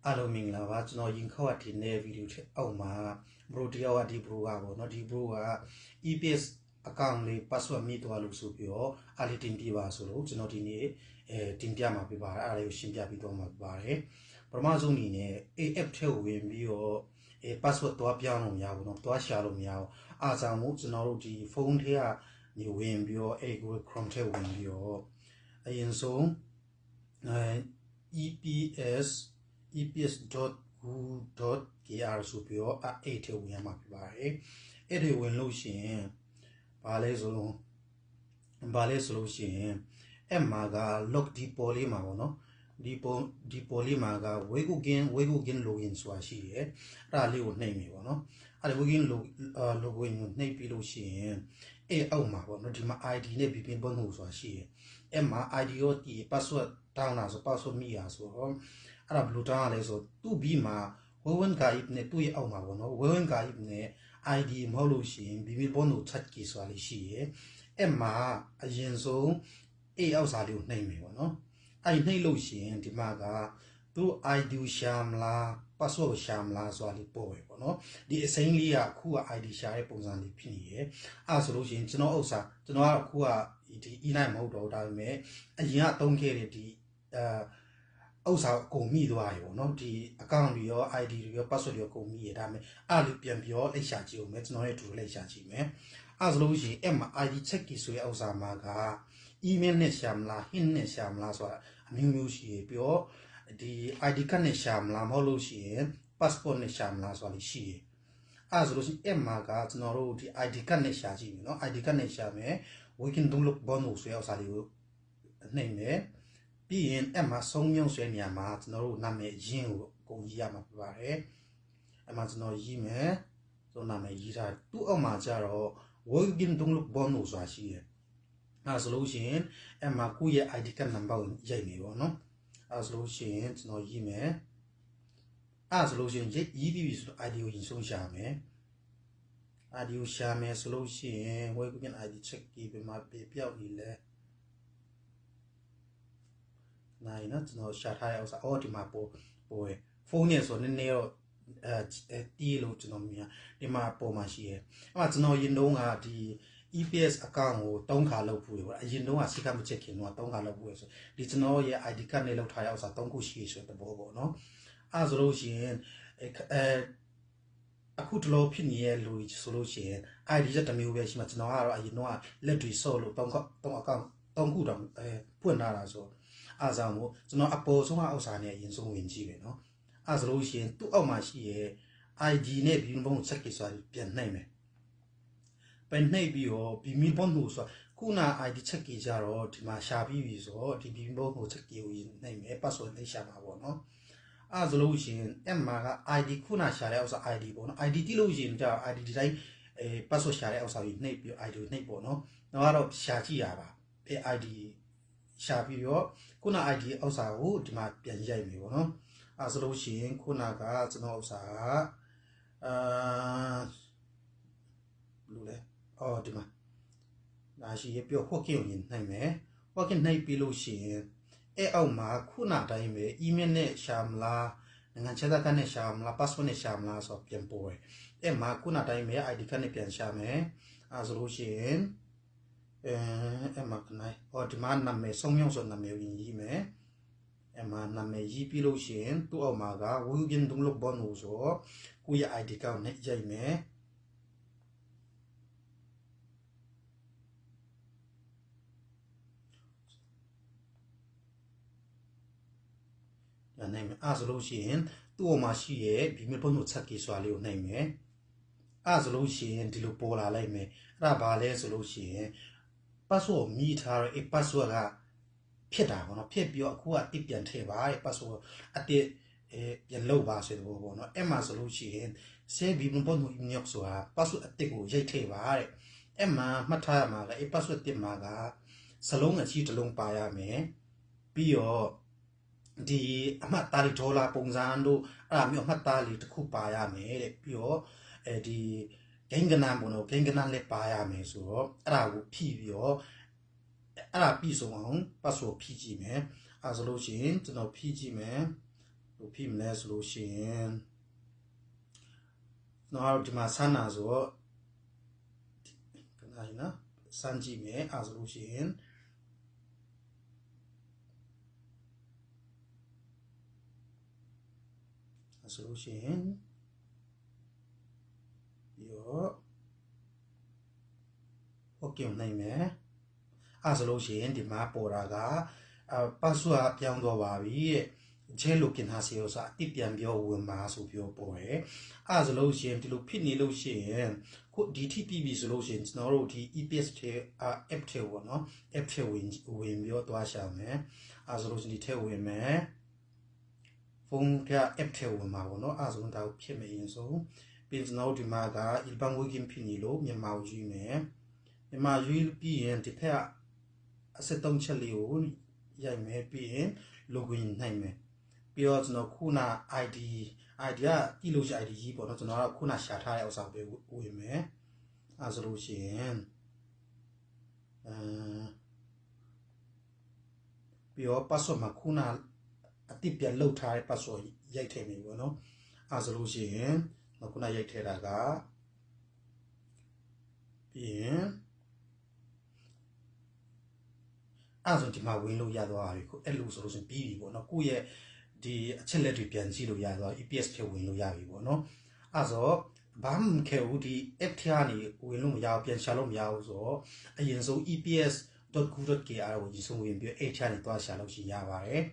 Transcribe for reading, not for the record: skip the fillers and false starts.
အားလုံးမင်္ဂလာပါကျွန်တော်ရင်ခောက်အထင်တဲ့ဗီဒီယိုချက်အောက်မှာဘရိုတယောက်ကဒီဘရိုကပေါ့နော်ဒီဘရိုက EPS account လေး password မိသွားလို့ဆိုပြီးတော့အားလေးတင်ပြပါဆိုလို့ကျွန်တော်ဒီနေ့တင်ပြမှာပြပါတယ်အားလေးကိုရှင်းပြပြီးတော့မှာပြပါတယ်ပထမဆုံးအနေနဲ့ AF ထဲကိုဝင်ပြီးတော့ password သွားပြောင်းလို့မရဘူးเนาะသွားရှာလို့မရဘူးအားကြောင့်မို့ကျွန်တော်တို့ဒီဖုန်းထဲကနေဝင်ပြီးတော့ Google Chrome ထဲဝင်ပြီးတော့အရင်ဆုံး eps.gu.kr ဆိုပြီးတော့အဲ့ထဲဝင်ရမှာဖြစ်ပါတယ်အဲ့ဒီဝင်လို့ရှိရင်ဘာလဲဆိုလို့ရှိရင်အမှာက log ဒီပေါ်လေးမှာပေါ့နော်ဒီပေါ်လေးမှာက wegugin login ဆိုတာရှိတယ်အဲ့ဒါလေးကိုနှိပ်မယ်ပေါ့နော်အဲ့ဒါ wegugin login ကိုနှိပ်ပြီးလို့ရှိရင်အဲ့အောက်မှာပေါ့နော်ဒီမှာ ID နဲ့ VPN ပုံလို့ဆိုတာရှိတယ်အဲ့မှာ ID ရောဒီ password တောင်းတာဆို password မိရဆိုတော့အဲ့ဒါဘယ်လိုတောင်းရလဲဆိုသူ့ဘီမှာဝဝန်ကာအိနဲ့သူ့ရဲ့အောက်မှာပေါ့နော်ဝဝန်ကာအိနဲ့ ID မဟုတ်လို့ရှိရင် VPN ပုံလို့ chat key ဆိုတာလေးရှိတယ်အဲ့မှာအရင်ဆုံးအဲ့အောက်စာလေးကိုနှိပ်မယ်ပေါ့နော်အဲ့နှိပ်လို့ရှိရင်ဒီမှာကသူ့ ID ရှာမလား password ရှာမလားဆိုတာလေးပို့ပဲပေါ့နော်ဒီအစိမ်းလေးကအခုက ID ရှာတဲ့ပုံစံလေးဖြစ်နေရဲ့အဲ့ဆိုလို့ရှိရင်ကျွန်တော်ဥစ္စာကျွန်တော်ကအခုကဒီ e9 မဟုတ်တော့ဒါပေမဲ့အရင်ကသုံးခဲ့တဲ့ဒီဥစ္စာအကုန်မိသွားရေပေါ့နော်ဒီ account တွေရော ID တွေရော password တွေရောအကုန်မိရဒါပေမဲ့အဲ့လိုပြန်ပြီးတော့လိုက်ရှာကြည့်ဦးမယ်ကျွန်တော်ရဲ့ tool လိုက်ရှာကြည့်မယ်အဲ့ဆိုလို့ရှိရင်အဲ့မှာ ID check key ဆိုတဲ့ဥစ္စာမှာက email နဲ့ရှာမလား hint နဲ့ရှာမလားဆိုတာအမျိုးမျိုးရှိရပြီးတော့ဒီ ID card နဲ့ရှာမလားမဟုတ်လို့ရှိရင် passport နဲ့ရှာမလားဆိုတာလေးရှိရအဲ့ဆိုလို့ရှိရင်အဲ့မှာကကျွန်တော်တို့ဒီ ID card နဲ့ရှာကြည့်မယ်နော် ID card နဲ့ရှာမယ် working download bonus ဆိုတဲ့ဥစ္စာလေးကိုနှိပ်မယ်ပြီးရင်အဲ့မှာဆုံးမြုံဆွဲနေရာမှာကျွန်တော်တို့နာမည်ရင်းကိုအကုန်ရေးရမှာပြပါတယ်အဲ့မှာကျွန်တော်ရေးမယ်ဆိုနာမည်ရေးထားသူ့အောက်မှာကျတော့ working download bonus ဆိုတာရှိတယ်အဲ့ဆိုလို့ရှိရင်အဲ့မှာကိုယ့်ရဲ့ ID card number ကိုရိုက်နေပေါ့နော်အဲ့ဆိုလို့ရှိရင်ကျွန်တော်ရေးမယ်အဲ့ဆိုလို့ရှိရင်ရေးပြီးပြီဆိုတော့ ID ကိုရင်ဆုံးရှာမယ် ID ကိုရှာမယ်ဆိုလို့ရှိရင် working ID check ပြီးပြမှာပြောက်နေလဲနိုင်နော်ကျွန်တော်ရှာထားတဲ့ဥစ္စာအော်ဒီမှာပို့ဖုန်းနဲ့ဆိုနည်းနည်းတော့တီးလို့ကျွန်တော်မြင်ဒီမှာပေါ်မှာရှိရဲ့အဲ့မှာကျွန်တော်ရင်တုံးကဒီ EPS account ကို3ခါလုပ်ဖို့ပေါ့အရင်တုန်းကစိတ်ကမချက်ခင်တော့3ခါလုပ်ဖို့ဆိုဒီကျွန်တော်ရဲ့ ID card နဲ့လောက်ထားတဲ့ဥစ္စာ3ခုရှိဆိုတဲ့ဘောပေါ့နော်အဲ့ဆိုလို့ရှိရင်အခုတလို့ဖြစ်နေတဲ့လူကြီးဆိုလို့ရှိရင် ID ချက်တစ်မျိုးပဲရှိမှာကျွန်တော်ကတော့အရင်တော့လက်တွေဆော့လို့3 account 3ခုတော့ဖွင့်ထားတာဆိုအားကြောင့်မို့ကျွန်တော်အပေါ်ဆုံးဥစ္စာနဲ့အရင်ဆုံးဝင်ကြည့်ပဲเนาะအဲ့ဆိုလို့ရှိရင်သူ့အောက်မှာရှိရဲ့ ID နဲ့ VPN ပုံ check ကိစ္စပြန်နှိပ်မယ်ပြန်နှိပ်ပြီးတော့ VPN ပုံလို့ဆိုခုန ID check ကိကြတော့ဒီမှာရှာပြီးပြီဆိုတော့ဒီ VPN ပုံကို check ကိုနှိပ်မယ် password နှိပ်ရှာမှာပေါ့เนาะအဲ့ဆိုလို့ရှိရင်အဲ့မှာက ID ခုနရှာတဲ့ဥစ္စာ ID ပေါ့เนาะ ID တိလို့ရှိရင်ကြာ ID ဒီတိုင်းpassword ရှာတဲ့ဥစ္စာကြီးနှိပ်ပြီး ID ကိုနှိပ်ပေါ့เนาะတော့ကတော့ရှာကြည့်ရပါID ရှာပြီးတော့ခုန ID ဥစ္စာကိုဒီမှာပြန်ရိုက်ပြီပေါ့နော်အဲ့ဆိုလို့ရှိရင်ခုနကကျွန်တော်ဥစ္စာကလူလဲအော်ဒီမှာဒါရှိရပြော hook ကိုညှိမယ် hook နှိပ်ပြီးလို့ရှိရင်အဲ့အောက်မှာခုနတိုင်းပဲ email နဲ့ရှာမလားနိုင်ငံခြားသားကနဲ့ရှာမလား password နဲ့ရှာမလားဆိုပြန်ပေါ်တယ်အဲ့မှာခုနတိုင်းပဲ ID ကနဲ့ပြန်ရှာမယ်အဲ့ဆိုလို့ရှိရင်အဲ့မှာကနိုင်ဟောဒီမှာနာမည်ဆုံးမြုံဆိုနာမည်ဝင်ရေးမယ်အဲ့မှာနာမည်ရေးပြီးလို့ရှိရင်သူ့အောက်မှာက Working Download Bonus ဆိုကိုယ့်ရဲ့ ID ကောက်နဲ့ရိုက်မယ်နိုင်မယ်အဲ့ဆိုလို့ရှိရင်သူ့အောက်မှာရှိရဲ့ VPN ပုံကိုချက်ကြီးစွာလေးကိုနိုင်မယ်အဲ့ဆိုလို့ရှိရင်ဒီလိုပေါ်လာလိုက်မယ်အဲ့ဒါဘာလဲဆိုလို့ရှိရင်password မိထားတဲ့ password ကဖြစ်တာပေါ့နော်ဖြစ်ပြီးတော့အခုကပြန်ထည့်ပါတဲ့ password အတစ်ပြန်လုပ်ပါဆိုတဲ့ဘောပေါ့နော်အဲ့မှာဆိုလို့ရှိရင် save ဘီမပေါ်လို့ညော့ဆိုတာ password အတစ်ကိုရိုက်ထည့်ပါတဲ့အဲ့မှာမှတ်ထားရမှာကအဲ့ password တစ်မှာကစလုံးအကြီးတစ်လုံးပါရမယ်ပြီးတော့ဒီအမှတ်သားလေးဒေါ်လာပုံစံတို့အဲ့ဒါမျိုးအမှတ်သားလေးတစ်ခုပါရမယ်တဲ့ပြီးတော့ဒီဂိမ်းကနန်ပေါ့နော်ဂိမ်းကနန်လည်းပါရမယ်ဆိုတော့အဲ့ဒါကိုဖြည့်ပြီးတော့အဲ့ဒါပြီးဆုံးအောင် password ဖြည့်ကြည့်မယ်အဲ့ဆိုလို့ရှိရင်ကျွန်တော်ဖြည့်ကြည့်မယ် လို့ဖြစ်မလဲဆိုလို့ရှိရင်တော့ဒီမှာဆန်းနာဆိုတော့ခဏလေးနော်စမ်းကြည့်မယ်အဲ့ဆိုလို့ရှိရင်ဆိုလို့ရှိရင်ရောโอเคနိုင်မယ်အဲ့ဆိုလို့ရှိရင်ဒီမှာပေါ်တာကpassword ပြောင်းတော့ပါပြီချဲလိုကင်ဟာစီရောစာအပြန်ပြောဝင်မှာဆိုပြောပေါ်တယ်အဲ့ဆိုလို့ရှိရင်ဒီလိုဖြစ်နေလို့ရှိရင်ခုဒီ TPB ဆိုလို့ရှိရင်ကျွန်တော်တို့ဒီ EPS ထဲ app ထဲပေါ့နော် app ထဲဝင်ပြောသွားရှာမယ်အဲ့ဆိုလို့ရှိရင်ဒီထဲဝင်မယ်ဖုန်းက app ထဲဝင်မှာပေါ့နော်အဲ့ဆိုတော့ဖြစ်မယ်ရင်ဆိုပြီးကျွန်တော်ဒီမှာက ilban working ဖြစ်နေလို့မြန်မာကိုယူမယ်မြန်မာယူပြီးရင်ဒီဖက်အစတုံးချက်လေးကိုရိုက်မယ်ပြီးရင် login နိုင်မယ်ပြီးတော့ကျွန်တော်ခုန ID ကကြည့်လို့ရှိ ID ကြီးပေါ့နော်ကျွန်တော်ကခုနရှာထားတဲ့ဥစ္စာပဲဝင်မယ်အဲ့ဆိုလို့ရှိရင်ပြီးတော့ password မှာခုနအတိပြန်လောက်ထားတဲ့ password ရိုက်ထည့်မယ်ပေါ့နော်အဲ့ဆိုလို့ရှိရင်ခုနရိုက်ထည့်တာကပြီးရင်အဲ့ဆိုဒီမှာဝင်လို့ရသွားပြီခုအဲ့လိုဆိုလို့ရှိရင်ပြီးပြီပေါ့နော်ကိုယ့်ရဲ့ဒီအချက်လက်တွေပြန်ကြည့်လို့ရသွား EPS ထဲဝင်လို့ရပြီပေါ့နော်အဲ့ဆိုဘာမှမခဲဘူးဒီ app ထဲကနေဝင်လို့မရဘူးပြန်ရှာလို့မရဘူးဆိုတော့အရင်ဆုံး eps.go.kr ကိုကြီးဆုံးဝင်ပြီးအဲ့ထဲကနေသွားရှာလို့ရှိရပါတယ်